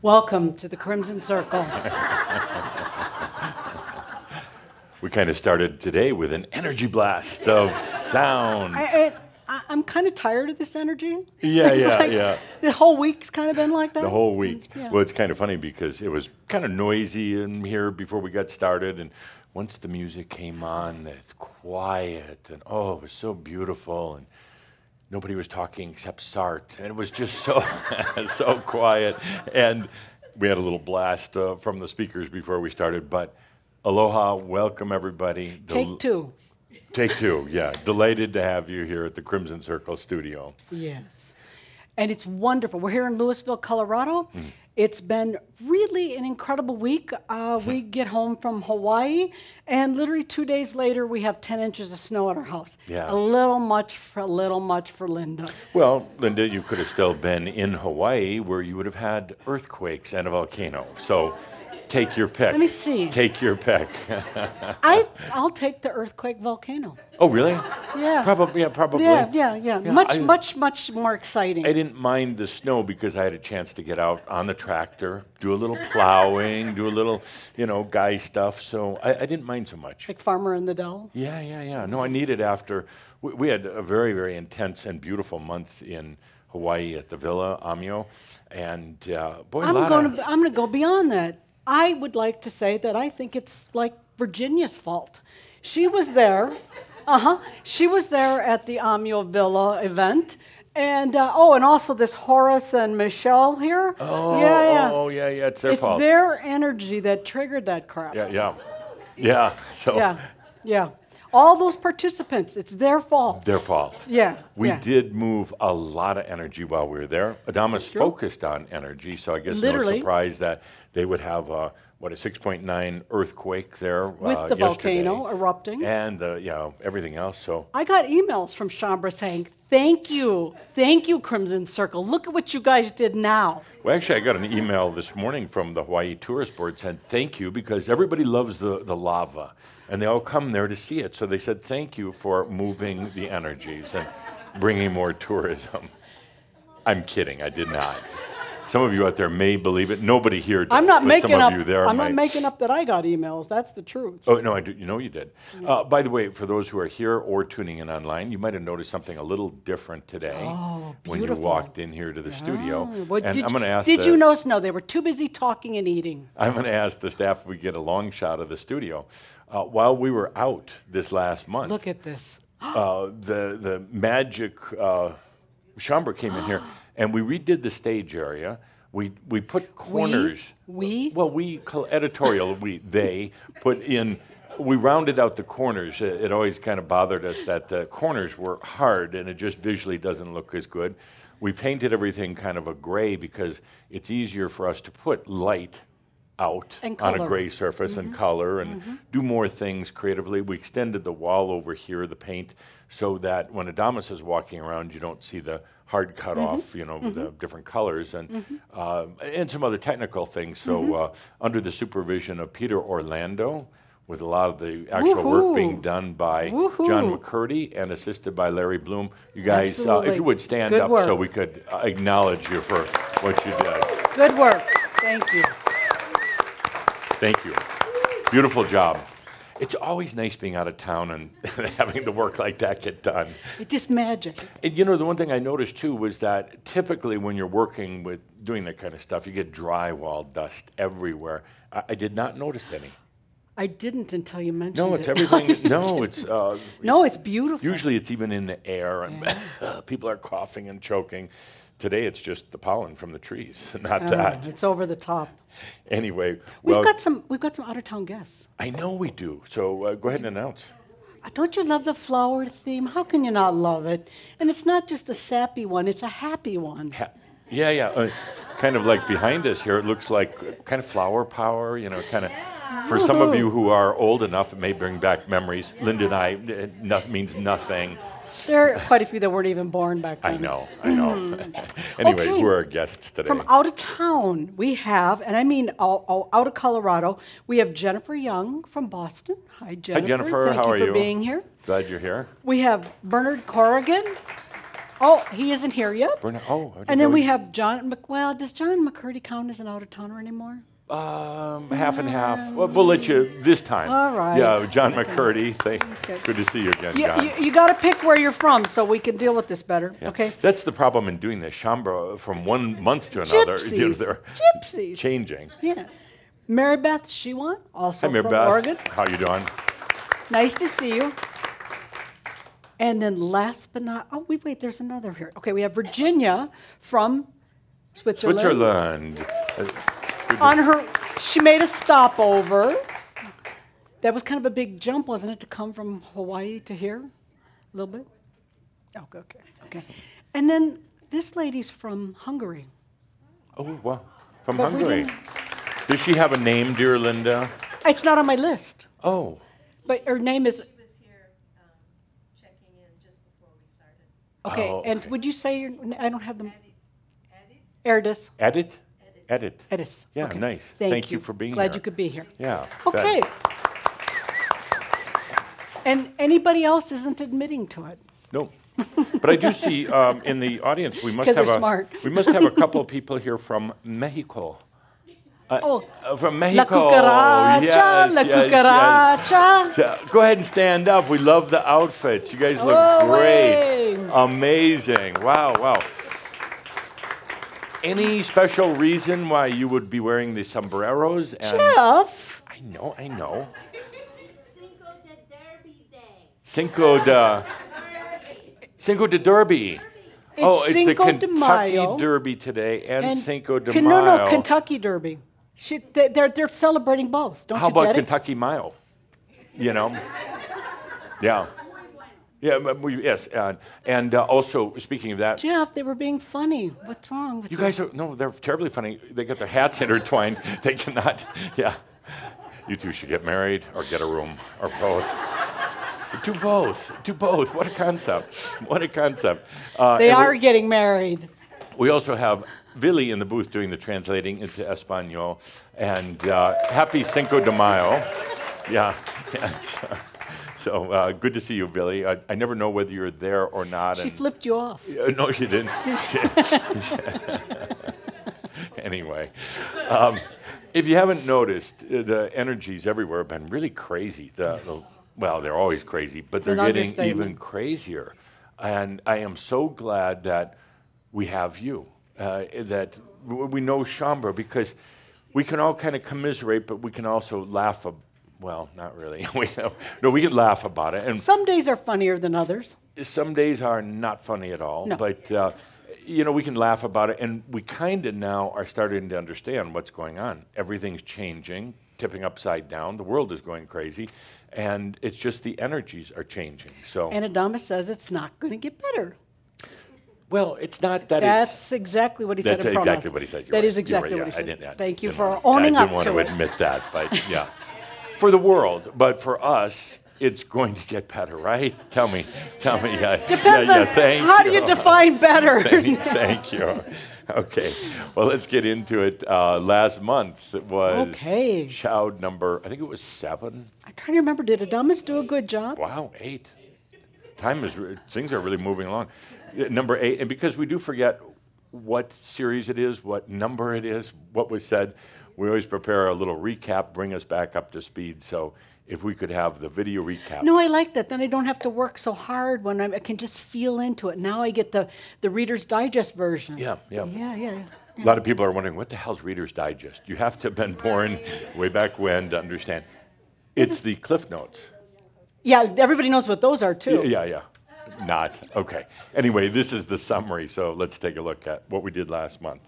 Welcome to the Crimson Circle. We kind of started today with an energy blast of sound. I'm kind of tired of this energy. Yeah. The whole week's kind of been like that. The whole week. Yeah. Well, it's kind of funny because it was kind of noisy in here before we got started, and once the music came on, it's quiet, and oh, it was so beautiful, and nobody was talking except Sart, and it was just so so quiet, and we had a little blast from the speakers before we started, but aloha, welcome everybody. Take two. Take two, yeah. Delighted to have you here at the Crimson Circle studio. Yes. And it's wonderful. We're here in Louisville, Colorado. It's been really an incredible week. We get home from Hawaii, and literally 2 days later, we have 10 inches of snow at our house. Yeah. A little much for Linda. Well, Linda, you could have still been in Hawaii where you would have had earthquakes and a volcano. So take your pick. Let me see. Take your pick. I'll take the earthquake volcano. Oh, really? Yeah. Probably. Yeah. Much more exciting. I didn't mind the snow because I had a chance to get out on the tractor, do a little plowing, do a little, guy stuff. So I didn't mind so much. Like Farmer in the Dell? Yeah. No, I needed after. We had a very, very intense and beautiful month in Hawaii at the Villa Amio. And boy, I'm going to go beyond that. I would like to say that I think it's like Virginia's fault. She was there. She was there at the Amio Villa event. And and also this Horace and Michelle here. Yeah, it's their fault. It's their energy that triggered that crap. Yeah. So Yeah. All those participants, it's their fault. Their fault. Yeah. We did move a lot of energy while we were there. Adamus focused on energy, so I guess no surprise that they would have a 6.9 earthquake there with the volcano erupting and everything else. So I got emails from Chambra saying, thank you, Crimson Circle. Look at what you guys did now. Well, actually, I got an email this morning from the Hawaii Tourist Board saying thank you because everybody loves the lava. And they all come there to see it. So they said, thank you for moving the energies and bringing more tourism. I'm kidding. I did not. Some of you out there may believe it. Nobody here does. I'm not making up. I'm not making up that I got emails. That's the truth. Oh, no, I do. You did. By the way, for those who are here or tuning in online, you might have noticed something a little different today when you walked in here to the studio. Well, and I'm going to ask did you notice? No, they were too busy talking and eating. I'm going to ask the staff if we get a long shot of the studio. While we were out this last month. Look at this. The magic Chambra came in here, and we redid the stage area. We put corners. We rounded out the corners. It always kind of bothered us that the corners were hard, and it just visually doesn't look as good. We painted everything kind of a gray because it's easier for us to put light out on a gray surface and color and do more things creatively. We extended the wall over here, the paint, so that when Adamus is walking around, you don't see the hard cut off, the different colors and some other technical things. So under the supervision of Peter Orlando, with a lot of the actual work being done by John McCurdy and assisted by Larry Bloom. You guys, if you would stand up so we could acknowledge you for what you did. Good work. Thank you. Thank you. Beautiful job. It's always nice being out of town and having the work like that get done. It's just magic. And, the one thing I noticed, too, was that typically when you're working with doing that kind of stuff, you get drywall dust everywhere. I did not notice any. I didn't until you mentioned it. No, it's everything. No, it's beautiful. Usually it's even in the air, and people are coughing and choking. Today it's just the pollen from the trees, not that. It's over the top. Anyway, we've got some out of town guests. I know we do. So go ahead and announce. Don't you love the flower theme? How can you not love it? And it's not just a sappy one; it's a happy one. Yeah. Kind of like behind us here, it looks like kind of flower power. Kind of. For some of you who are old enough, it may bring back memories. Linda and I, means nothing. There are quite a few that weren't even born back then. I know. Anyway, Okay. who are our guests today? From out of town, we have, and I mean out of Colorado, we have Jennifer Young from Boston. Hi, Jennifer. Hi, Jennifer. Thank How are you you? for being here. Glad you're here. We have Bernard Corrigan. Oh, he isn't here yet. And then we have John, well, does John McCurdy count as an out-of-towner anymore? Half and half. Well, we'll let you this time. All right. Yeah, John McCurdy. Good to see you again, John. You got to pick where you're from so we can deal with this better, Yeah. okay? That's the problem in doing this. Shambra, from one month to another, Gypsies. they're Gypsies. changing. Yeah. Mary Beth Shewan, also Hi, Mary from Beth. Oregon. How you doing? Nice to see you. And then last but not, oh, wait, there's another here. Okay, we have Virginia from Switzerland. She made a stopover. That was kind of a big jump, wasn't it, to come from Hawaii to here? A little bit? Oh, okay. And then this lady's from Hungary. Oh, wow. From But we Hungary. didn't- Does she have a name, dear Linda? It's not on my list, Oh. but her name is, She was here checking in just before we started. okay, Oh, and okay. would you say, I don't have them, Edit? Erdis. Edit? Edit. Edis. Yeah, Okay. nice. Thank Thank you for being Glad here. you could be here. Yeah. Okay. And anybody else isn't admitting to it. No. But I do see in the audience we must 'Cause have they're smart. we must have a couple of people here from Mexico. From La Mexico. cucaracha, Yes, la yes, cucaracha. yes. Go ahead and stand up. We love the outfits. You guys look Oh, great. way. Amazing. Wow. Any special reason why you would be wearing the sombreros? And Jeff. I know. It's Cinco de Derby Day. Cinco de Derby. It's It's the Cinco de Kentucky Mayo. Derby today and Cinco de No, Mayo. Kentucky Derby. They're celebrating both. Don't How you about get it? Kentucky Mile? You know? Yeah. Yeah, yes. And also, speaking of that, Jeff, they were being funny. What's wrong with you? you guys are, no, they're terribly funny. They got their hats intertwined. They cannot, yeah. You two should get married or get a room or both. Do both. What a concept. They are getting married. We also have Vili in the booth doing the translating into Espanol. And happy Cinco de Mayo. Yeah. So good to see you, Vili. I never know whether you're there or not. She flipped you off. No, she didn't. Anyway, if you haven't noticed, the energies everywhere have been really crazy. Well, they're always crazy, but they're an getting even understatement. crazier. And I am so glad that we have you, that we know Shambra, because we can all kind of commiserate, but we can also laugh. Well, not really. we can laugh about it. And Some days are funnier than others. some days are not funny at all, No. but we can laugh about it, and we kind of now are starting to understand what's going on. Everything's changing, tipping upside down. The world is going crazy, and it's just the energies are changing. So, And Adamus says it's not going to get better. well, it's not that That's exactly what he said That's in front of exactly us. what he said. You're That right. is You're exactly right. what he Yeah, said. Thank you for I owning up didn't want to to it. admit that, but yeah. For the world, but for us, it's going to get better, right? Tell me. Depends on thank how do you define better. Thank you. Okay, well, let's get into it. Last month it was Okay. shout number, I think it was 7. I'm trying to remember, did Adamus do a good job? Wow, 8. Things are really moving along. Number 8, and because we do forget what series it is, what number it is, what was said, we always prepare a little recap, bring us back up to speed. So if we could have the video recap. No, I like that. Then I don't have to work so hard when I can just feel into it. Now I get the Reader's Digest version. Yeah. Yeah. A lot of people are wondering, what the hell's Reader's Digest? You have to have been born way back when to understand. It's the Cliff Notes. Yeah, everybody knows what those are too. Yeah. Not. Okay. Anyway, this is the summary, so let's take a look at what we did last month.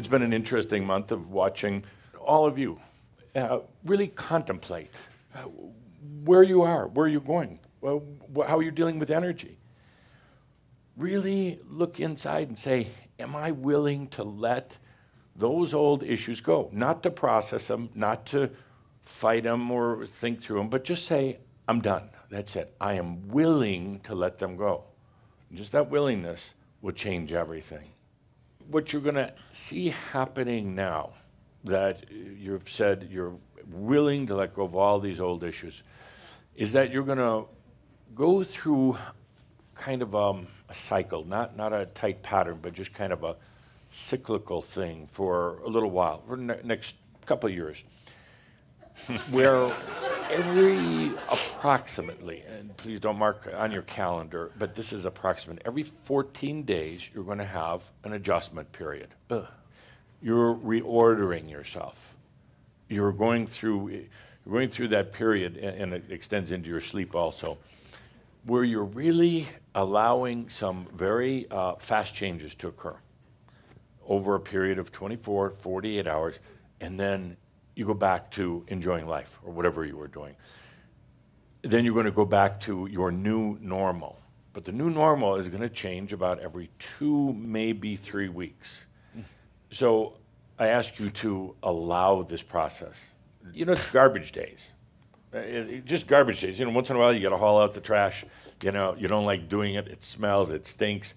It's been an interesting month of watching all of you really contemplate where you are, where you're going, how you're dealing with energy. Really look inside and say, am I willing to let those old issues go? Not to process them, not to fight them or think through them, but just say, I'm done. That's it. I am willing to let them go. And just that willingness will change everything. What you're going to see happening now that you've said you're willing to let go of all these old issues is that you're going to go through kind of a cycle, not a tight pattern, but just kind of a cyclical thing for a little while, for the next couple of years, where approximately, and please don't mark on your calendar, but this is approximate, every 14 days you're going to have an adjustment period. You're reordering yourself. You're going through that period, and it extends into your sleep also, where you're really allowing some very fast changes to occur over a period of 24, 48 hours, and then you go back to enjoying life or whatever you were doing. Then you're going to go back to your new normal. But the new normal is going to change about every 2, maybe 3 weeks. So I ask you to allow this process. You know, it's garbage days. Just garbage days. You know, once in a while you got to haul out the trash. You know, you don't like doing it. It smells. It stinks.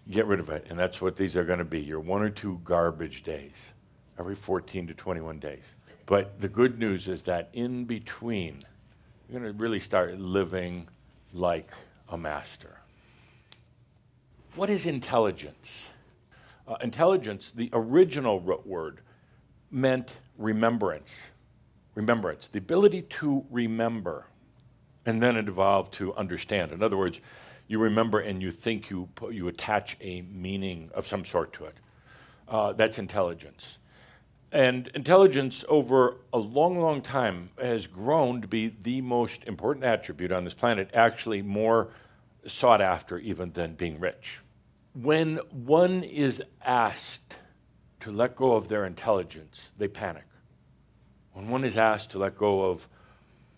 You get rid of it. And that's what these are going to be, your 1 or 2 garbage days, every 14 to 21 days. But the good news is that in between, you're going to really start living like a master. What is intelligence? Intelligence, the original root word, meant remembrance. Remembrance, the ability to remember. And then it evolved to understand. In other words, you remember and you think you attach a meaning of some sort to it. That's intelligence. And intelligence over a long, long time has grown to be the most important attribute on this planet, actually more sought after even than being rich. When one is asked to let go of their intelligence, they panic. When one is asked to let go of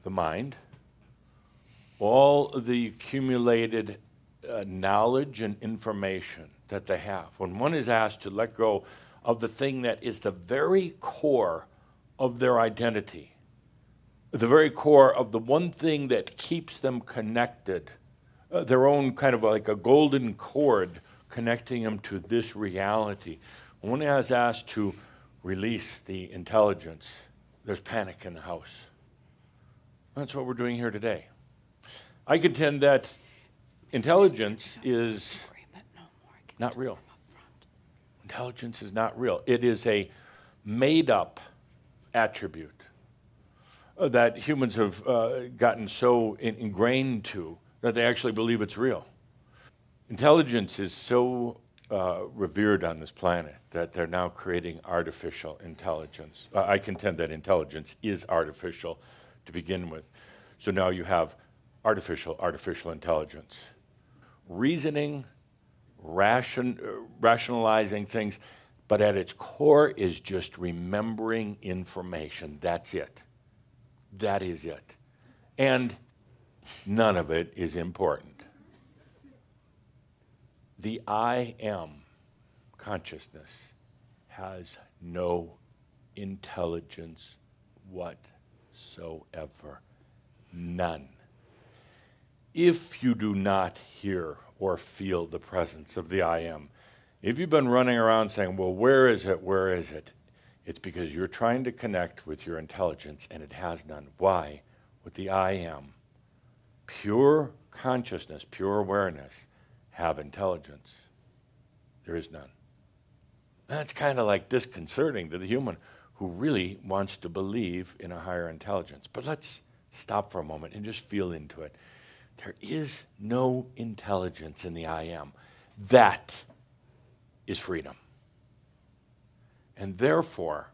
the mind, all the accumulated knowledge and information that they have, when one is asked to let go of the thing that is the very core of their identity, the very core of the one thing that keeps them connected, their own kind of like a golden cord connecting them to this reality. When one is asked to release the intelligence, there's panic in the house. That's what we're doing here today. I contend that intelligence is not real. Intelligence is not real. It is a made-up attribute that humans have gotten so ingrained to that they actually believe it's real. Intelligence is so revered on this planet that they're now creating artificial intelligence. I contend that intelligence is artificial to begin with. So now you have artificial intelligence. Reasoning, rationalizing things, but at its core is just remembering information. That's it. That is it. And none of it is important. The I am consciousness has no intelligence whatsoever. None. If you do not hear or feel the presence of the I am, if you've been running around saying, well, where is it, where is it? It's because you're trying to connect with your intelligence and it has none. Why? With the I am, pure consciousness, pure awareness, have intelligence. There is none. That's kind of like disconcerting to the human who really wants to believe in a higher intelligence. But let's stop for a moment and just feel into it. There is no intelligence in the I am. That is freedom. And therefore,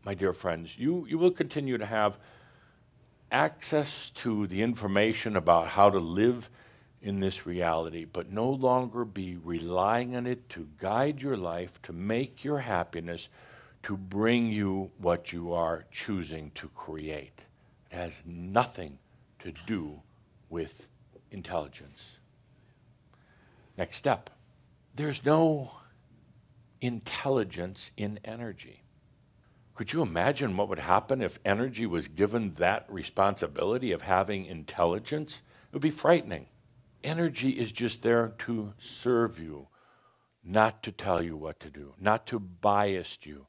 my dear friends, you will continue to have access to the information about how to live in this reality, but no longer be relying on it to guide your life, to make your happiness, to bring you what you are choosing to create. It has nothing to do with intelligence. Next step. There's no intelligence in energy. Could you imagine what would happen if energy was given that responsibility of having intelligence? It would be frightening. Energy is just there to serve you, not to tell you what to do, not to bias you,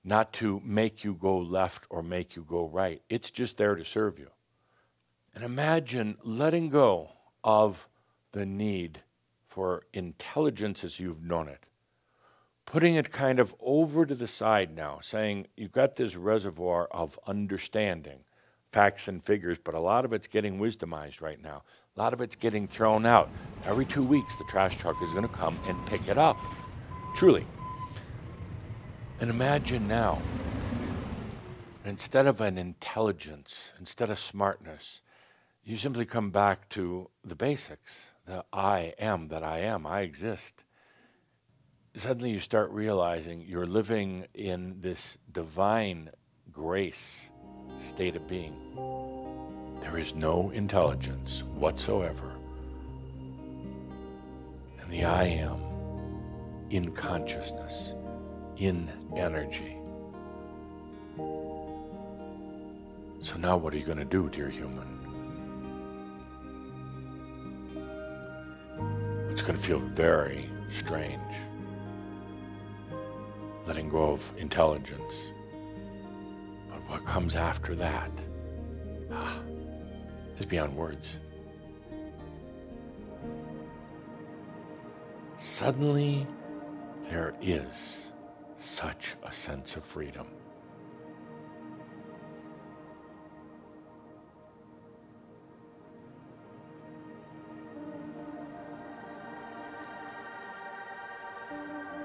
not to make you go left or make you go right. It's just there to serve you. And imagine letting go of the need for intelligence as you've known it, putting it kind of over to the side now, saying you've got this reservoir of understanding, facts and figures, but a lot of it's getting wisdomized right now. A lot of it's getting thrown out. Every 2 weeks, the trash truck is going to come and pick it up. Truly. And imagine now, instead of an intelligence, instead of smartness, you simply come back to the basics. The I am that I am. I exist. Suddenly you start realizing you're living in this divine grace state of being. There is no intelligence whatsoever. And the I am in consciousness, in energy. So now what are you going to do, dear human? It's going to feel very strange. Letting go of intelligence. But what comes after that is beyond words. Suddenly, there is such a sense of freedom.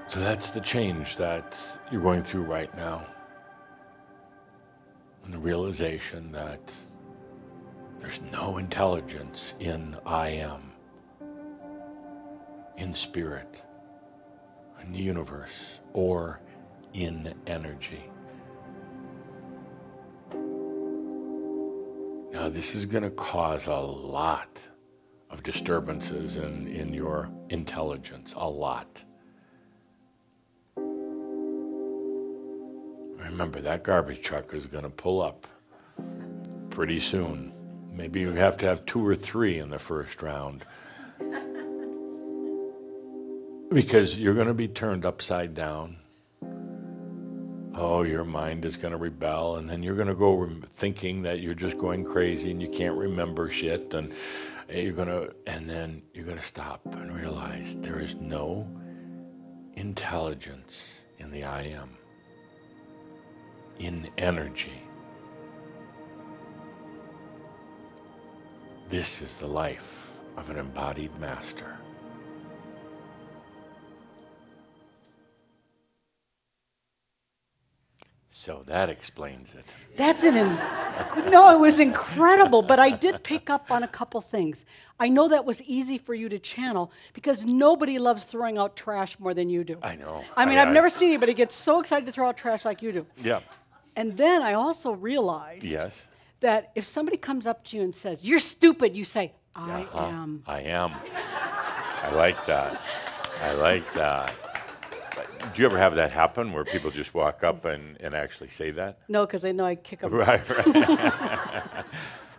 So that's the change that you're going through right now. And the realization that there's no intelligence in I am, in spirit, in the universe, or in energy. Now this is going to cause a lot of disturbances in your intelligence, a lot. Remember, that garbage truck is going to pull up pretty soon. Maybe you have to have 2 or 3 in the first round. Because you're going to be turned upside down. Oh, your mind is going to rebel, and then you're going to go thinking that you're just going crazy and you can't remember shit, and then you're going to stop and realize there is no intelligence in the I am. In energy. This is the life of an embodied master. So that explains it. That's no, it was incredible, but I did pick up on a couple things. I know that was easy for you to channel because nobody loves throwing out trash more than you do. I know. I mean, I've never seen anybody get so excited to throw out trash like you do. Yeah. And then I also realized Yes. that if somebody comes up to you and says, "You're stupid," you say, "I am." I am. I like that. I like that. Do you ever have that happen where people just walk up and actually say that? No, because I know I kick them. Right.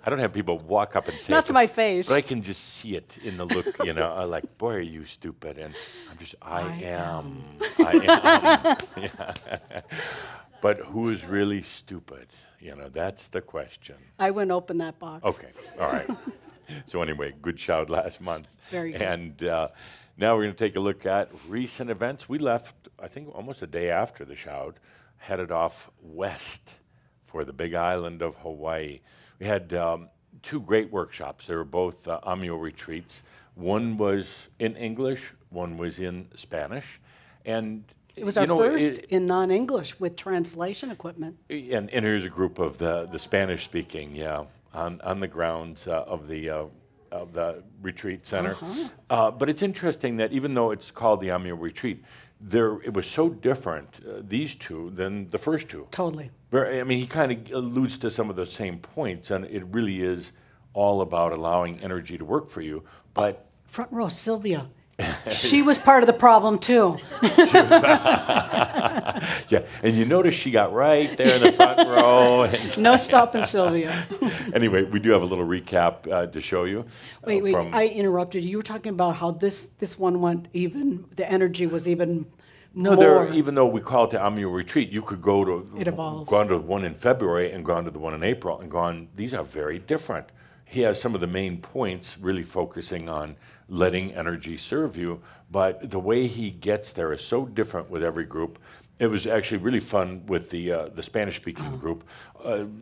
I don't have people walk up and say Not it, to my face. But I can just see it in the look, like, boy, are you stupid. And I'm just, I am. Yeah. But who is really stupid? That's the question. I wouldn't open that box. Okay, all right. So anyway, good shout last month. Very good. And now we're going to take a look at recent events. We left, I think, almost a day after the shout, headed off west for the big island of Hawaii. We had 2 great workshops. They were both Amio retreats. One was in English, one was in Spanish. And it was our first in non-English with translation equipment. And here's a group of the Spanish-speaking, on the grounds of the of the retreat center. But it's interesting that even though it's called the Amio Retreat, it was so different, these two, than the first two. Totally. I mean, he kind of alludes to some of the same points, and it really is all about allowing energy to work for you. But front row, Sylvia. She was part of the problem too. Yeah, and you notice she got right there in the front row. No stopping Sylvia. Anyway, we do have a little recap to show you. Wait, I interrupted you. You were talking about how this one went even, the energy was even more. Even though we call it the Amio Retreat, you could go to It evolves. gone to the one in February and gone to the one in April and gone, these are very different. He has some of the main points really focusing on letting energy serve you, but the way he gets there is so different with every group. It was actually really fun with the Spanish-speaking group.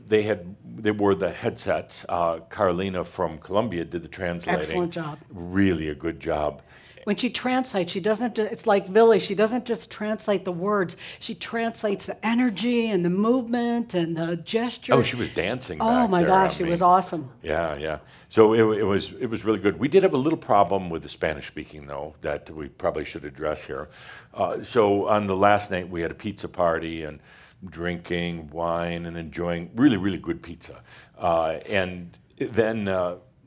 They wore the headsets. Carolina from Colombia did the translating. Excellent job. Really a good job. When she translates, she doesn't, it's like Billy, she doesn't just translate the words, she translates the energy and the movement and the gesture. Oh, she was dancing back Oh my there. gosh, it was awesome. Yeah, yeah. So it was really good. We did have a little problem with the Spanish speaking though that we probably should address here. So on the last night we had a pizza party and drinking wine and enjoying really, really good pizza. And then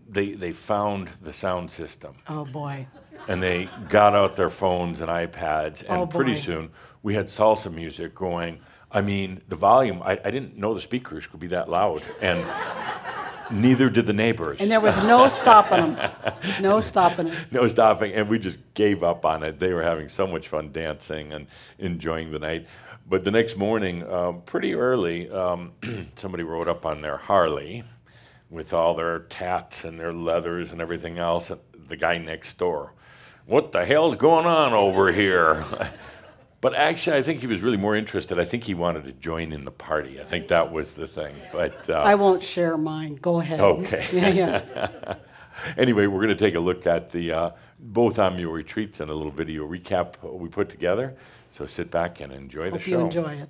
they found the sound system. Oh boy. And they got out their phones and iPads, and pretty soon we had salsa music going. I mean, the volume, I didn't know the speakers could be that loud, and neither did the neighbors. And there was no stopping them. No stopping it. No stopping, and we just gave up on it. They were having so much fun dancing and enjoying the night. But the next morning, pretty early, somebody rode up on their Harley with all their tats and their leathers and everything else, the guy next door. What the hell's going on over here? But actually, I think he was really more interested. I think he wanted to join in the party. I think that was the thing. But I won't share mine. Go ahead. Okay. Yeah. Anyway, we're going to take a look at the both Amio retreats and a little video recap we put together. So sit back and enjoy the show. Hope you enjoy it.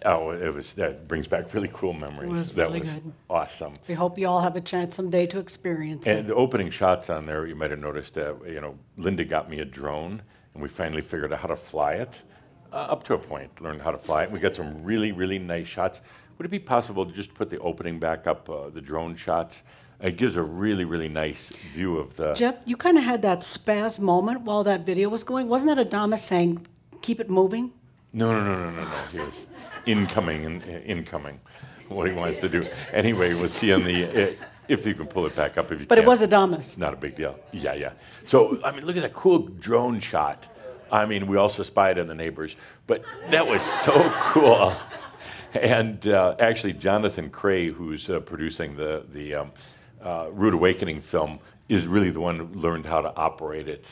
Oh, that brings back really cool memories. It was That really was good. awesome. We hope you all have a chance someday to experience And it. the opening shots on there, you might have noticed that, Linda got me a drone, and we finally figured out how to fly it, up to a point, learned how to fly it. We got some really, really nice shots. Would it be possible to just put the opening back up, the drone shots? It gives a really, really nice view of the... Jeff, you kind of had that spaz moment while that video was going. Wasn't that Adamus saying, keep it moving? No. He was incoming, what he wants to do. Anyway, we'll see on the... if you can pull it back up, if you But can. it was Adamus. It's not a big deal. Yeah. So, look at that cool drone shot. We also spied on the neighbors, but that was so cool. And actually, Jonathan Cray, who's producing the Rude Awakening film, is really the one who learned how to operate it.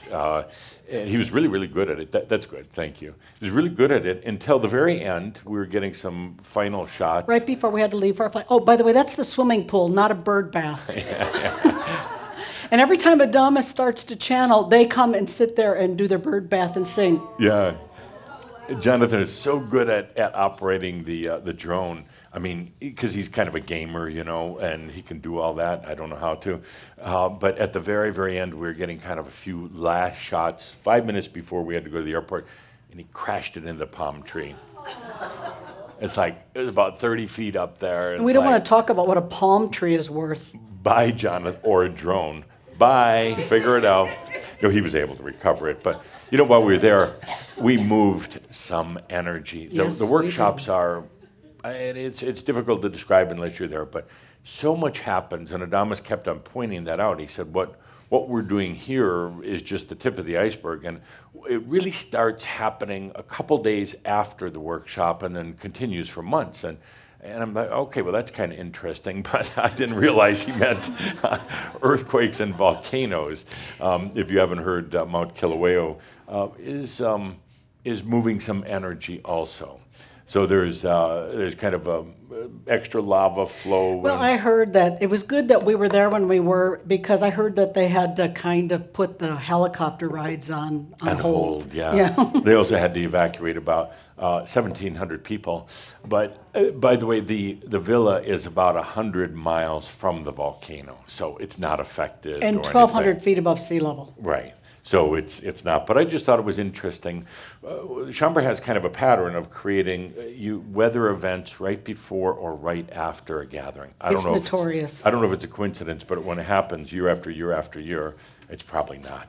And he was really, really good at it. That's good, thank you. He was really good at it until the very end. We were getting some final shots. Right before we had to leave for our flight. Oh, by the way, that's the swimming pool, not a bird bath. And every time Adamus starts to channel, they come and sit there and do their bird bath and sing. Yeah. Jonathan is so good at operating the drone. Because he's kind of a gamer, and he can do all that. I don't know how to. But at the very, very end, we were getting kind of a few last shots, 5 minutes before we had to go to the airport, and he crashed it into the palm tree. It was about 30 feet up there. And we don't want to talk about what a palm tree is worth. Bye, Jonathan, or a drone. Bye, figure it out. He was able to recover it. But, while we were there, we moved some energy. Yes, the workshops are... And it's difficult to describe unless you're there, but so much happens, and Adamus kept on pointing that out. He said, what we're doing here is just the tip of the iceberg, and it really starts happening a couple days after the workshop and then continues for months. And I'm like, okay, well, that's kind of interesting, but I didn't realize he meant earthquakes and volcanoes. If you haven't heard, Mount Kilauea is moving some energy also. So there's kind of a extra lava flow. Well, I heard that it was good that we were there when we were, because I heard that they had to kind of put the helicopter rides on hold. Yeah. They also had to evacuate about 1,700 people. But by the way, the villa is about 100 miles from the volcano, so it's not affected. And or 1,200 feet above sea level. Right. So it's not, but I just thought it was interesting. Chambord has kind of a pattern of creating weather events right before or right after a gathering. It's notorious. I don't know if it's a coincidence, but when it happens year after year after year, it's probably not.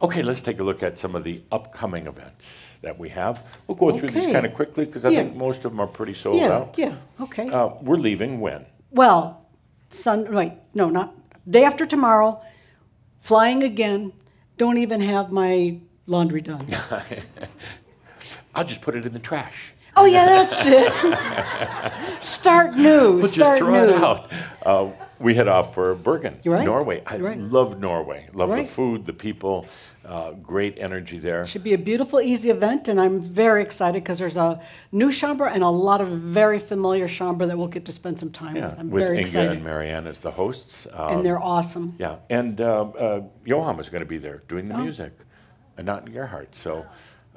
Okay, let's take a look at some of the upcoming events that we have. We'll go through these kind of quickly because I think most of them are pretty sold out. Yeah, okay. We're leaving when? Well, day after tomorrow. Flying again, don't even have my laundry done. I'll just put it in the trash. Oh, yeah, that's it. Start new. We'll just throw it out. We head off for Bergen, Norway. I love Norway. Love the food, the people, great energy there. It should be a beautiful, easy event, and I'm very excited because there's a new Chambord and a lot of very familiar Chambord that we'll get to spend some time with. I'm very excited. Inga and Marianne as the hosts. And they're awesome. Yeah, and Johan is going to be there doing the music, and not Gerhardt. So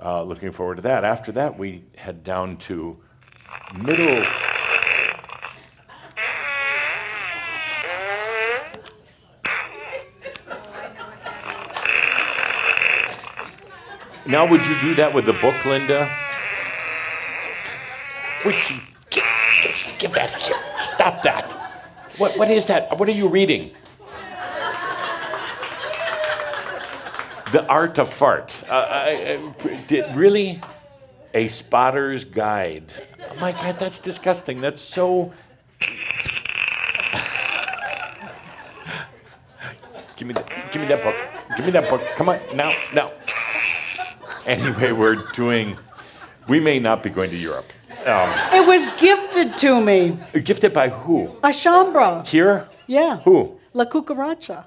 looking forward to that. After that, we head down to Middle... Now, would you do that with the book, Linda? Would you give that? Stop that! What is that? What are you reading? The Art of Fart. Really? A Spotter's Guide. Oh my God, that's disgusting. That's so... Give me that book. Give me that book. Come on, now. Anyway, we may not be going to Europe. It was gifted to me. Gifted by who? A Chambord. Here? Yeah. Who? La Cucaracha.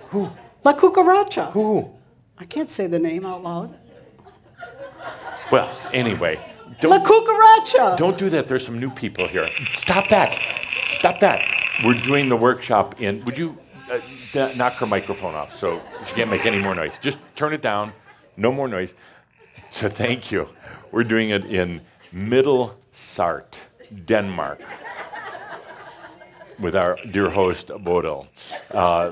Who? La Cucaracha. Who? I can't say the name out loud. Well, anyway. La Cucaracha. Don't do that. There's some new people here. Stop that. Stop that. We're doing the workshop in... Would you knock her microphone off so she can't make any more noise? Just turn it down. No more noise. So thank you. We're doing it in Middle Sart, Denmark, with our dear host, Bodil.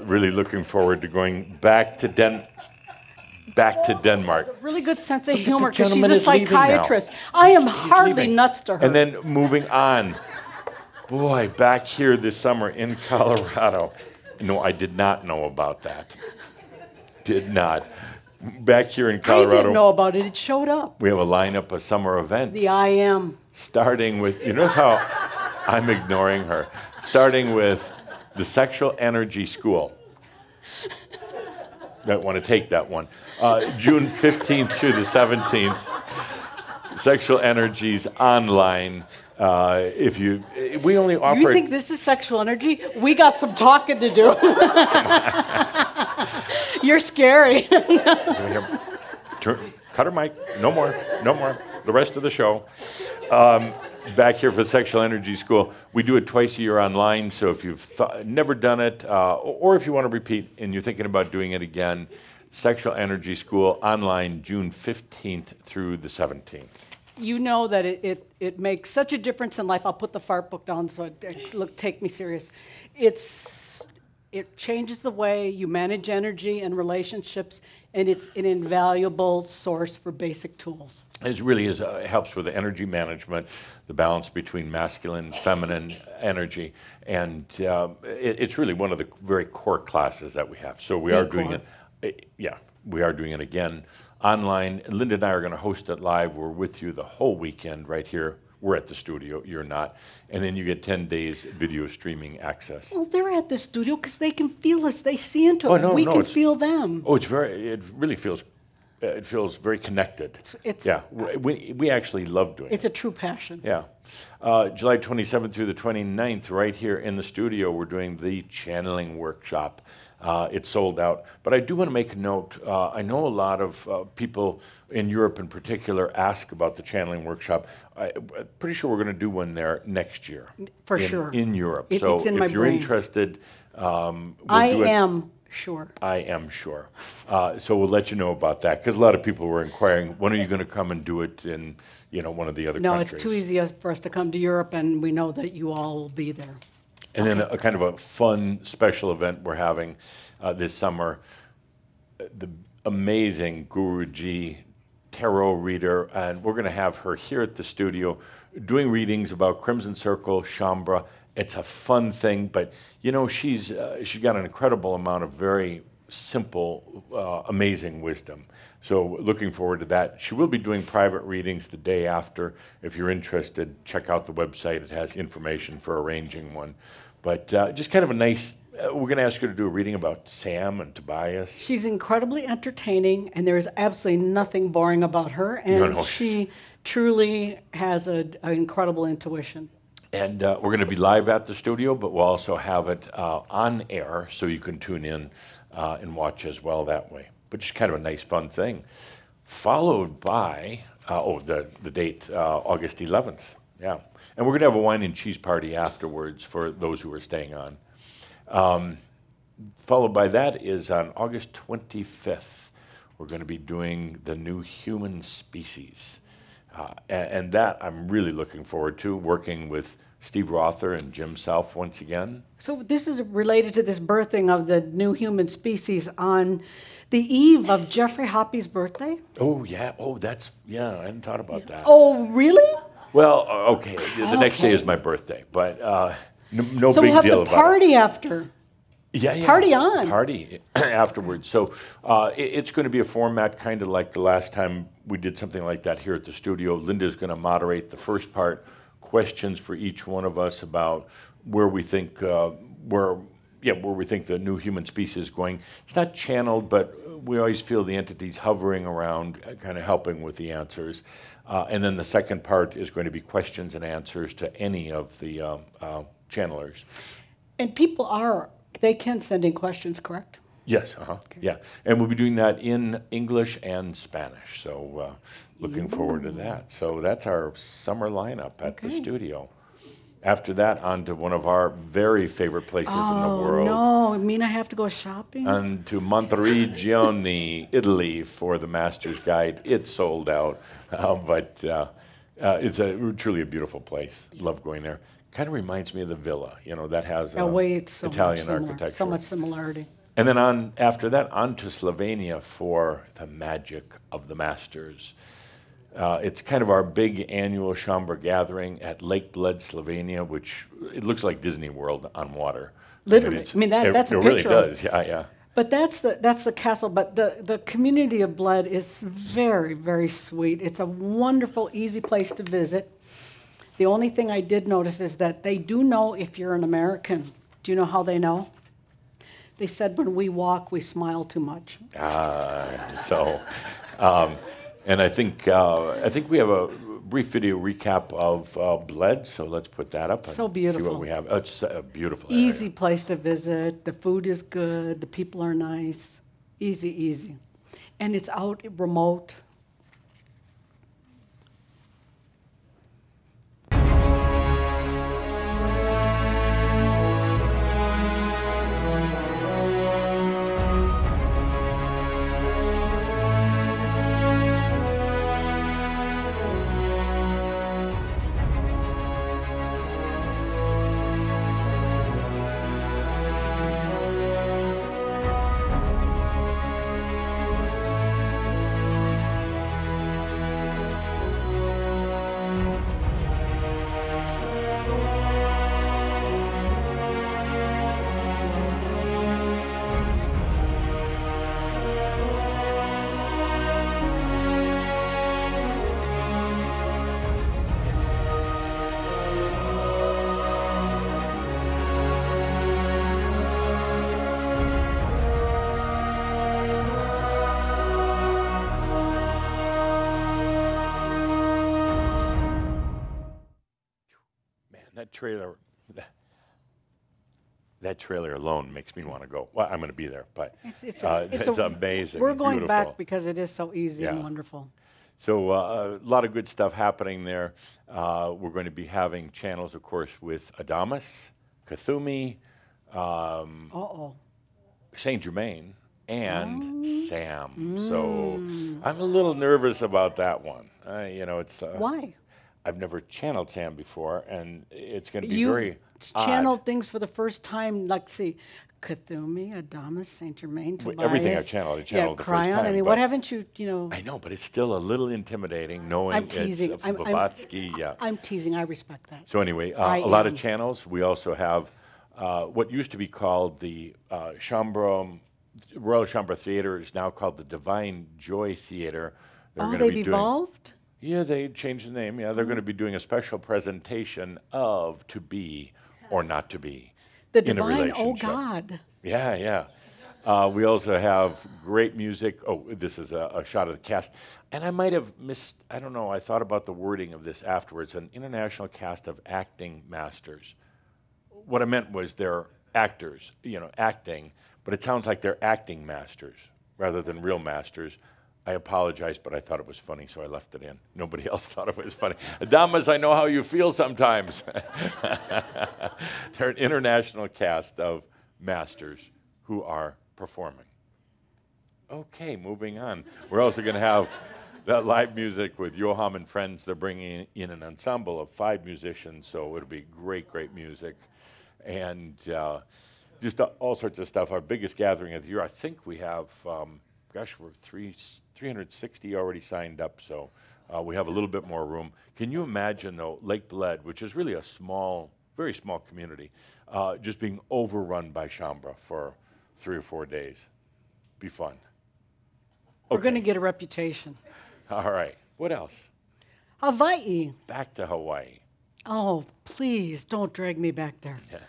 Really looking forward to going back to Denmark. A really good sense of humor because she's gentleman a is leaving now. psychiatrist. I am He's hardly leaving. nuts to her. And then moving on. Boy, back here this summer in Colorado. No, I did not know about that. Did not. Back here in I Colorado, didn't know about it. It showed up. we have a lineup of summer events. The I am. Starting with, you notice how I'm ignoring her. Starting with the Sexual Energy School. Might want to take that one. June 15th through the 17th. Sexual Energies online. We only offer. You think this is sexual energy? We got some talking to do. You're scary. Cut her mic. No more. No more. The rest of the show. Back here for the Sexual Energy School. We do it twice a year online, so if you've never done it, or if you want to repeat and you're thinking about doing it again, Sexual Energy School online, June 15th through the 17th. You know that it makes such a difference in life. I'll put the fart book down so take me serious. It changes the way you manage energy and relationships, and it's an invaluable source for basic tools. It really is. It helps with the energy management, the balance between masculine, feminine energy, and it's really one of the very core classes that we have. So we are doing it. Yeah, we are doing it again online. Linda and I are going to host it live. We're with you the whole weekend right here. We're at the studio. You're not. And then you get 10 days video streaming access. Well, they're at the studio because they can feel us. They see into it. No, we can feel them. Oh, it really feels, it feels very connected. Yeah, we actually love doing it. It's a true passion. Yeah. July 27th through the 29th, right here in the studio, we're doing the channeling workshop. It's sold out. But I do want to make a note. I know a lot of people in Europe in particular ask about the channeling workshop. I'm pretty sure we're going to do one there next year. For sure. In Europe. So it's in my if you're brain. interested, I am sure. I am sure. So we'll let you know about that, because a lot of people were inquiring, when are you going to come and do it in one of the other countries? No, it's too easy for us to come to Europe, and we know that you all will be there. And then a kind of a fun special event we're having this summer. The amazing Guruji tarot reader, and we're going to have her here at the studio doing readings about Crimson Circle, Shambra. It's a fun thing, but she's got an incredible amount of very simple, amazing wisdom. So looking forward to that. She will be doing private readings the day after. If you're interested, check out the website. It has information for arranging one. But just kind of a nice, we're going to ask her to do a reading about Sam and Tobias. She's incredibly entertaining, and there's absolutely nothing boring about her. And she truly has an incredible intuition. And we're going to be live at the studio, but we'll also have it on air, so you can tune in and watch as well that way. But just kind of a nice, fun thing. Followed by, the date, August 11th. Yeah. And we're going to have a wine and cheese party afterwards for those who are staying on. Followed by that is on August 25th, we're going to be doing the new human species. And that I'm really looking forward to, working with Steve Rother and Jim Self once again. So this is related to this birthing of the new human species on the eve of Jeffrey Hoppy's birthday. Oh, yeah. Oh, I hadn't thought about that. Oh, really? Well, okay. The next day is my birthday, but no big deal about it. So we'll have the party after. Yeah. Party on. Party afterwards. So it's going to be a format kind of like the last time we did something like that here at the studio. Linda's going to moderate the first part, questions for each one of us about where we think where we think the new human species is going. It's not channeled, but we always feel the entities hovering around, kind of helping with the answers. And then the second part is going to be questions and answers to any of the channelers. And people they can send in questions, correct? Yes, okay. Yeah. And we'll be doing that in English and Spanish, so looking forward to that. So that's our summer lineup at the studio. After that, on to one of our very favorite places in the Oh, world. no. I mean, I have to go shopping? On to Monteriggioni, Italy for the Master's Guide. It's sold out, but it's truly a beautiful place. Love going there. Kind of reminds me of the villa, that has Italian architecture. So much similarity. And then after that, on to Slovenia for the magic of the Masters. It's kind of our big annual Shambra gathering at Lake Bled, Slovenia, which it looks like Disney World on water. Literally. That's a picture. It really does, yeah. But that's the castle. But the community of Bled is very, very sweet. It's a wonderful, easy place to visit. The only thing I did notice is that they do know if you're an American. Do you know how they know? They said when we walk, we smile too much. And I think we have a brief video recap of Bled, so let's put that up. So and beautiful. See what we have. It's a beautiful area. Easy place to visit. The food is good. The people are nice. Easy. And it's out remote. That trailer alone makes me want to go. Well, I'm going to be there, but It's amazing. We're going beautiful. back because it is so easy and wonderful. So a lot of good stuff happening there. We're going to be having channels, of course, with Adamus, Cthulhu, Saint Germain, and Sam. So I'm a little nervous about that one. It's Why? I've never channeled Sam before, and it's going to be You've very channeled odd. things for the first time. Like, see, Cthulhu, Adamus, Saint Germain, Tobias. Everything I've channeled, the first Cryon. time. I mean, what haven't you, I know, but it's still a little intimidating knowing I'm teasing. it's Blavatsky. I'm teasing. I respect that. So anyway, a lot of channels. We also have what used to be called the Royal Shambra Theatre is now called the Divine Joy Theatre. They've evolved? Yeah, they changed the name. Yeah, they're going to be doing a special presentation of To Be or Not to Be in a relationship. Oh, God. Yeah. We also have great music. Oh, this is a shot of the cast. And I might have missed, I don't know, I thought about the wording of this afterwards, an international cast of acting masters. What I meant was they're actors, acting, but it sounds like they're acting masters rather than real masters. I apologize, but I thought it was funny, so I left it in. Nobody else thought it was funny. Adamus, I know how you feel sometimes. They're an international cast of masters who are performing. Okay, moving on. We're also going to have that live music with Johan and friends. They're bringing in an ensemble of 5 musicians, so it'll be great music. And just all sorts of stuff. Our biggest gathering of the year, I think we have, we're 360 already signed up, so we have a little bit more room. Can you imagine, though, Lake Bled, which is really a small, very small community, just being overrun by Shambra for 3 or 4 days? Be fun. We're going to get a reputation. All right. What else? Hawaii. Back to Hawaii. Oh, please, don't drag me back there. Yeah.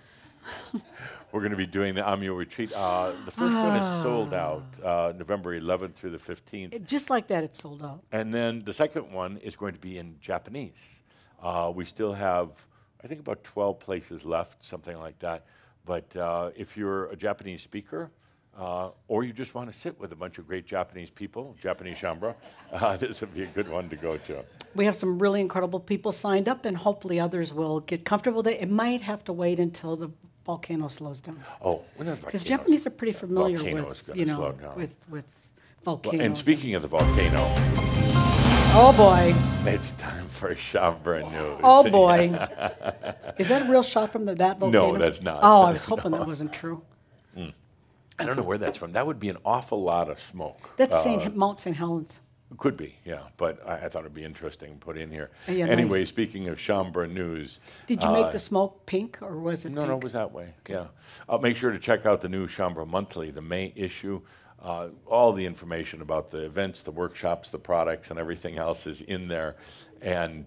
We're going to be doing the Amio retreat. The first one is sold out, November 11th through the 15th. Just like that, it's sold out. And then the second one is going to be in Japanese. We still have, I think, about 12 places left, something like that. But if you're a Japanese speaker, or you just want to sit with a bunch of great Japanese people, Japanese Shambra, this would be a good one to go to. We have some really incredible people signed up, and hopefully others will get comfortable with it. It might have to wait until the volcano slows down. Oh, when are Because Japanese are pretty familiar volcano's with, gonna you know, slow down. with volcanoes. And speaking of the volcano, Oh boy. it's time for Shambra News. Oh boy. Is that a real shot from that volcano? No, that's not. Oh, I was hoping that wasn't true. I don't know where that's from. That would be an awful lot of smoke. That's Mount St. Helens. Could be, yeah, but I thought it'd be interesting to put in here. Yeah, anyway, nice. Speaking of Shambra News. Did you make the smoke pink, or was it No, pink? no, it was that way, yeah. Make sure to check out the new Shambra Monthly, the May issue. All the information about the events, the workshops, the products, and everything else is in there. And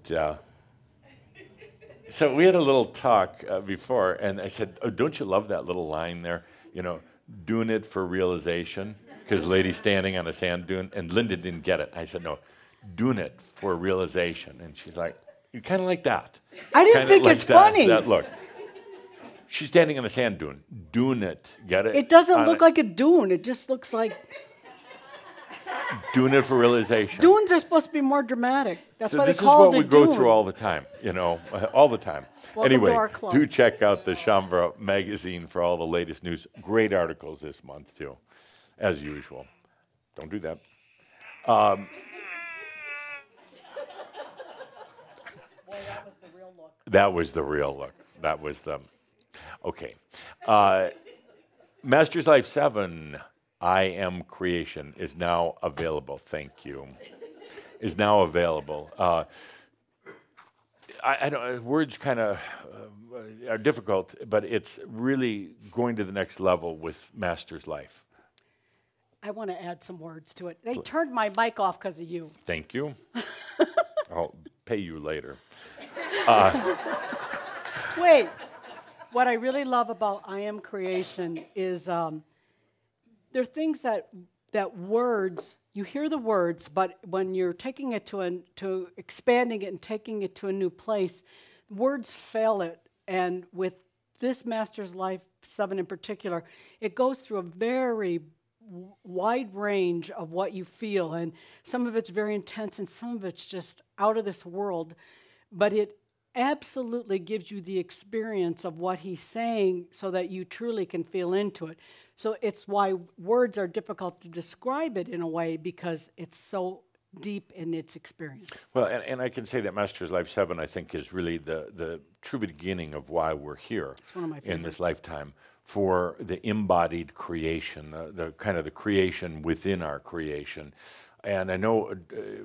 so we had a little talk before, and I said, oh, don't you love that little line there? You know, doing it for realization, because lady standing on a sand dune, and Linda didn't get it. I said, no, doing it for realization. And she's like, you kind of like that. I didn't Kinda think like it's that, funny. That look. She's standing on a sand dune, doing it, get it? It doesn't look like a dune. It just looks like doing it for realization. dunes are supposed to be more dramatic. That's So why they this is call what it a we go dune. through all the time, you know, all the time. Welcome to Anyway, our club. do check out the Shambra magazine for all the latest news. Great articles this month, too, as usual. Don't do that. Boy, that was the real look. That was the real look. That was the... Okay. Master's Life 7, I Am Creation, is now available. Thank you. Is now available. I don't, words kind of are difficult, but it's really going to the next level with Master's Life. I want to add some words to it. They turned my mic off because of you. Thank you. I'll pay you later. Wait. What I really love about I Am Creation is there are things that words, you hear the words, but when you're taking it to expanding it and taking it to a new place, words fail it. And with this Master's Life 7 in particular, it goes through a very wide range of what you feel, and some of it's very intense and some of it's just out of this world, but it absolutely gives you the experience of what he's saying so that you truly can feel into it. So it's why words are difficult to describe it in a way, because it's so deep in its experience. Well, and I can say that Master's Life 7, I think, is really the true beginning of why we're here It's one of my in favorites. this lifetime, for the embodied creation, the kind of the creation within our creation. And I know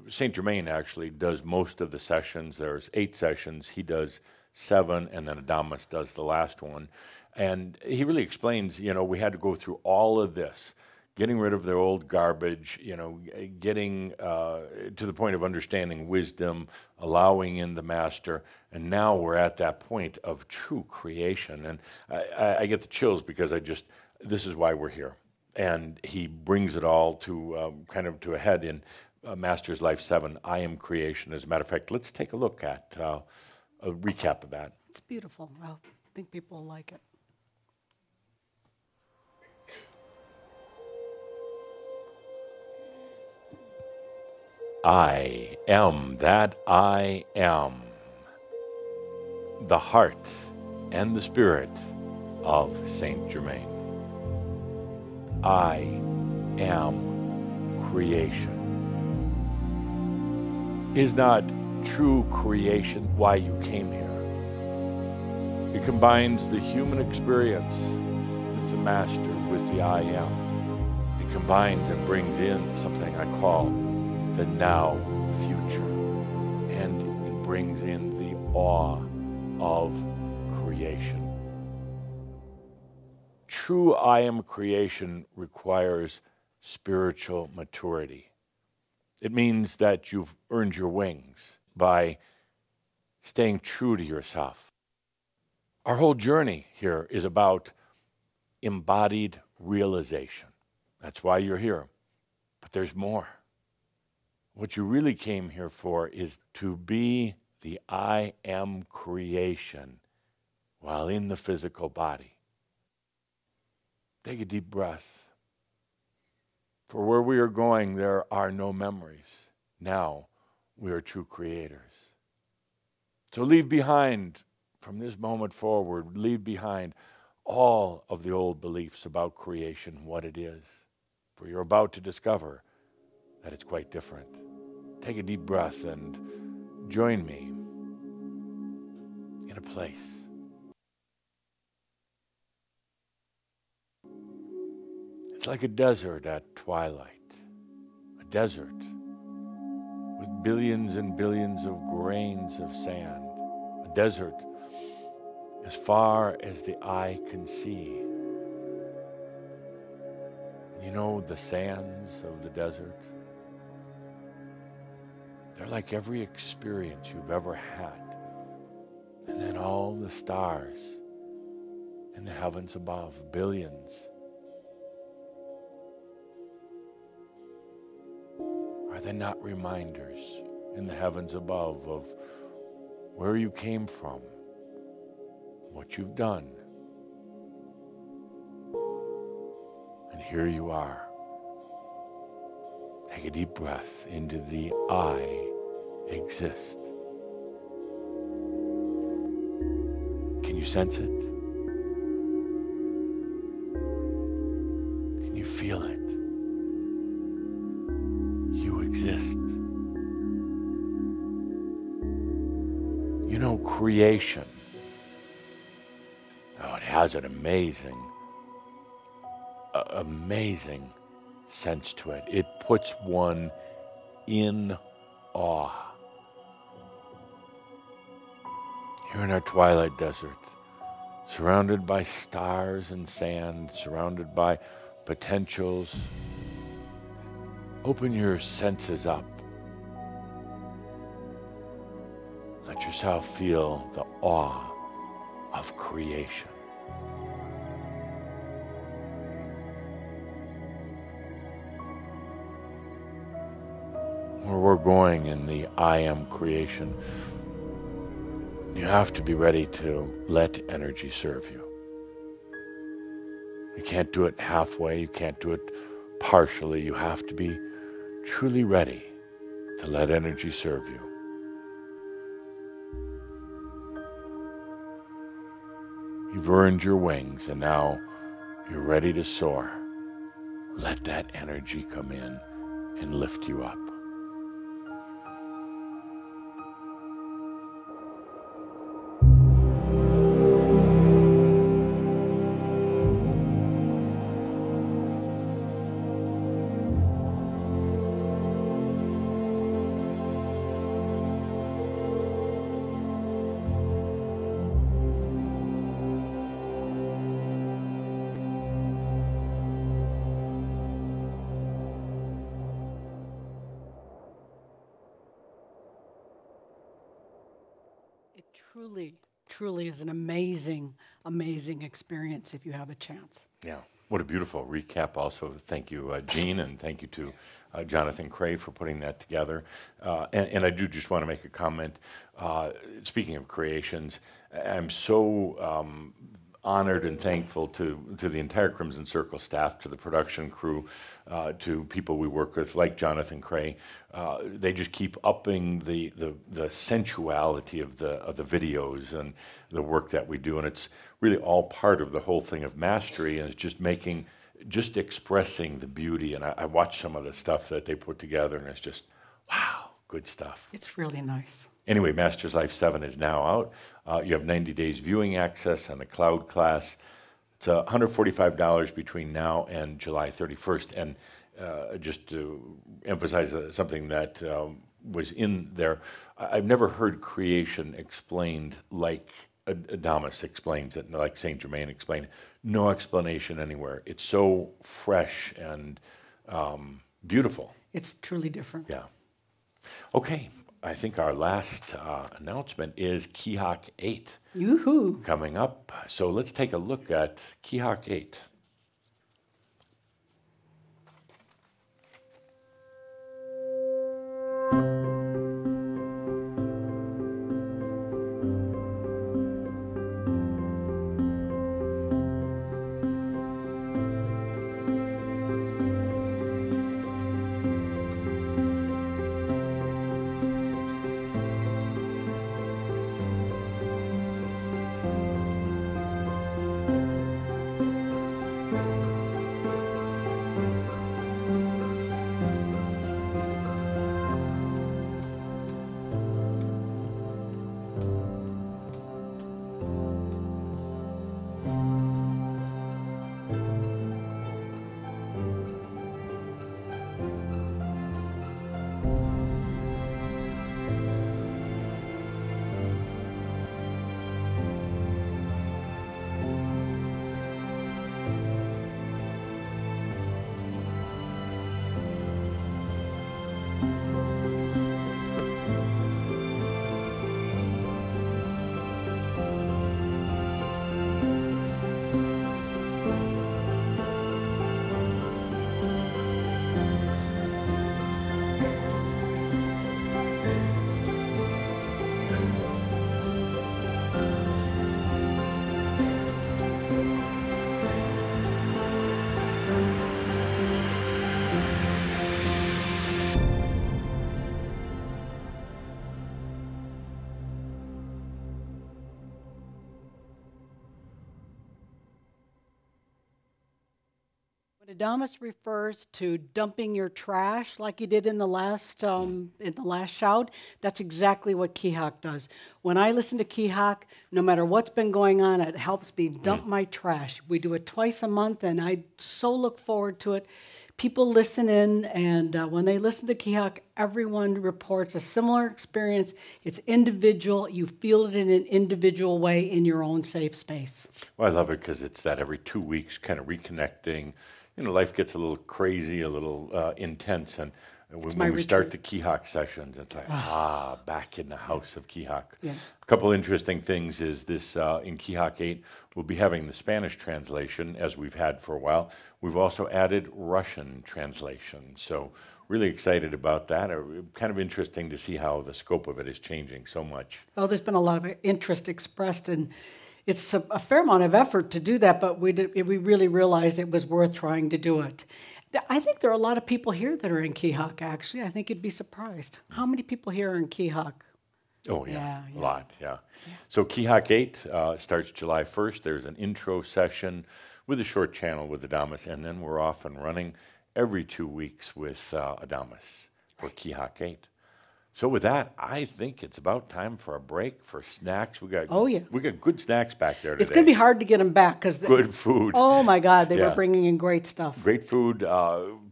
Saint Germain actually does most of the sessions. There's 8 sessions. He does 7, and then Adamus does the last one. And he really explains, you know, we had to go through all of this, getting rid of their old garbage, you know, getting to the point of understanding wisdom, allowing in the master, and now we're at that point of true creation. And I get the chills because this is why we're here. And he brings it all to kind of to a head in Master's Life 7, I Am Creation. As a matter of fact, let's take a look at a recap of that. It's beautiful. I think people will like it. I am that I am, the heart and the spirit of Saint Germain. I am creation. Is not true creation why you came here? It combines the human experience with the master, with the I am. It combines and brings in something I call the now future. And it brings in the awe of creation. True I am creation requires spiritual maturity. It means that you've earned your wings by staying true to yourself. Our whole journey here is about embodied realization. That's why you're here. But there's more. What you really came here for is to be the I am creation while in the physical body. Take a deep breath. For where we are going, there are no memories. Now we are true creators. So leave behind, from this moment forward, leave behind all of the old beliefs about creation, what it is. For you're about to discover that it's quite different. Take a deep breath and join me in a place. It's like a desert at twilight. A desert with billions and billions of grains of sand. A desert as far as the eye can see. You know the sands of the desert? They're like every experience you've ever had. And then all the stars in the heavens above, billions. Are they not reminders in the heavens above of where you came from, what you've done? And here you are. Take a deep breath into the I exist. Can you sense it? Can you feel it? You exist. You know, creation, oh, it has an amazing sense to it. It puts one in awe. Here in our twilight desert, surrounded by stars and sand, surrounded by potentials, open your senses up. Let yourself feel the awe of creation. Where we're going in the I am creation, you have to be ready to let energy serve you. You can't do it halfway, you can't do it partially. You have to be truly ready to let energy serve you. You've earned your wings and now you're ready to soar. Let that energy come in and lift you up. It truly is an amazing experience if you have a chance. Yeah, what a beautiful recap. Also, thank you, Jean, and thank you to Jonathan Cray for putting that together. And I do just want to make a comment. Speaking of creations, I'm so honored and thankful to the entire Crimson Circle staff, to the production crew, to people we work with, like Jonathan Cray. They just keep upping the sensuality of the videos and the work that we do, and it's really all part of the whole thing of mastery, and it's just expressing the beauty. And I watch some of the stuff that they put together, and it's just, wow, good stuff. It's really nice. Anyway, Master's Life 7 is now out. You have 90 days viewing access on the cloud class. It's $145 between now and July 31st. And just to emphasize something that was in there, I've never heard creation explained like Adamus explains it, like Saint Germain explained it. No explanation anywhere. It's so fresh and beautiful. It's truly different. Yeah. Okay. I think our last announcement is Kihak 8 Yoo-hoo. coming up. So let's take a look at Kihak 8. When Adamus refers to dumping your trash like you did in the last shout, that's exactly what Kihak does. When I listen to Kihak, no matter what's been going on, it helps me dump my trash. We do it twice a month, and I so look forward to it. People listen in, and when they listen to Kihak, everyone reports a similar experience. It's individual. You feel it in an individual way in your own safe space. Well, I love it because it's that every 2 weeks kind of reconnecting. You know, life gets a little crazy, a little intense, and when we start the Kihak sessions, it's like, back in the house of Kihak. Yeah. A couple interesting things is this, in Kihak 8, we'll be having the Spanish translation, as we've had for a while. We've also added Russian translation, so really excited about that. Kind of interesting to see how the scope of it is changing so much. Well, there's been a lot of interest expressed, and it's a fair amount of effort to do that, but we really realized it was worth trying to do it. I think there are a lot of people here that are in Kihak, actually. I think you'd be surprised. How many people here are in Kihak? Oh, yeah, a lot, yeah. So Kihak 8 starts July 1st. There's an intro session with a short channel with Adamus, and then we're off and running every 2 weeks with Adamus for Kihak 8. So with that, I think it's about time for a break, for snacks. We got we got good snacks back there today. It's going to be hard to get them back because good food. Oh my God, they were bringing in great stuff. Great food,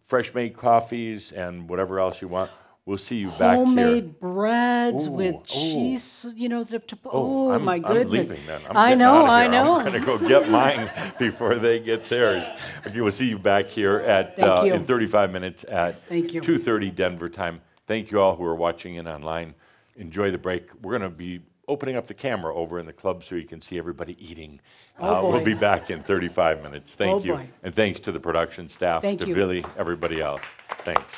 fresh made coffees, and whatever else you want. We'll see you back here. Homemade breads with cheese, you know. My goodness! I'm leaving then. I know. I'm going to go get mine before they get theirs. Okay, we'll see you back here at in 35 minutes at 2:30 Denver time. Thank you all who are watching in online. Enjoy the break. We're going to be opening up the camera over in the club so you can see everybody eating. We'll be back in 35 minutes. Thank you. And thanks to the production staff, to Billy, everybody else. Thanks.